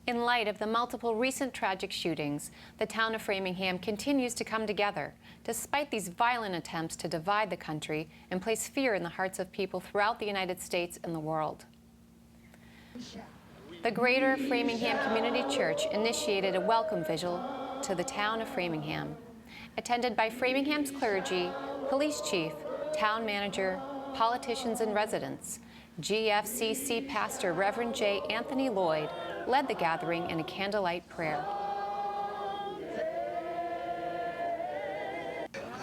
In light of the multiple recent tragic shootings, the town of Framingham continues to come together, despite these violent attempts to divide the country and place fear in the hearts of people throughout the United States and the world. The Greater Framingham Community Church initiated a welcome vigil to the town of Framingham, attended by Framingham's clergy, police chief, town manager, politicians, and residents. GFCC pastor Reverend J. Anthony Lloyd led the gathering in a candlelight prayer.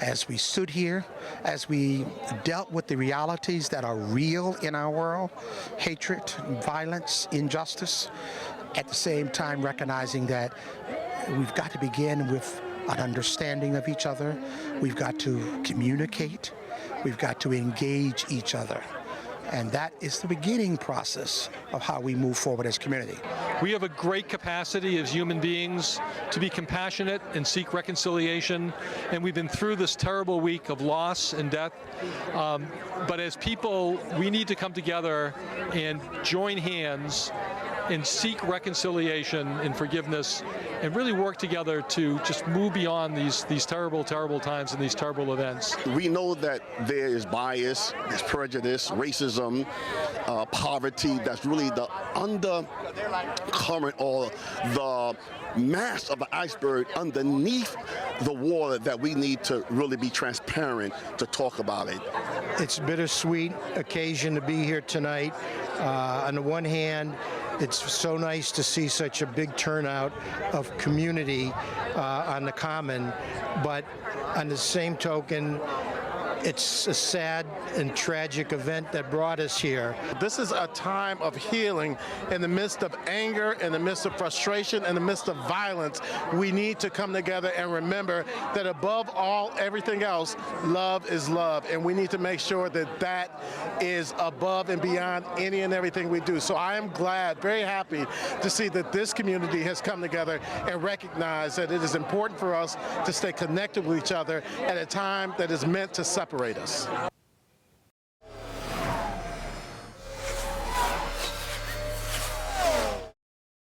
As we stood here, as we dealt with the realities that are real in our world, hatred, violence, injustice, at the same time recognizing that we've got to begin with an understanding of each other, we've got to communicate, we've got to engage each other. And that is the beginning process of how we move forward as a community. We have a great capacity as human beings to be compassionate and seek reconciliation, and we've been through this terrible week of loss and death. But as people, we need to come together and join hands and seek reconciliation and forgiveness and really work together to just move beyond these terrible, terrible times and these terrible events. We know that there is bias, there's prejudice, racism, poverty. That's really the undercurrent or the mass of the iceberg underneath the water that we need to really be transparent to talk about it. It's a bittersweet occasion to be here tonight. On the one hand, it's so nice to see such a big turnout of community on the Common, but on the same token, it's a sad and tragic event that brought us here. This is a time of healing. In the midst of anger, in the midst of frustration, in the midst of violence, we need to come together and remember that above all, everything else, love is love. And we need to make sure that that is above and beyond any and everything we do. So I am glad, very happy to see that this community has come together and recognize that it is important for us to stay connected with each other at a time that is meant to separate us.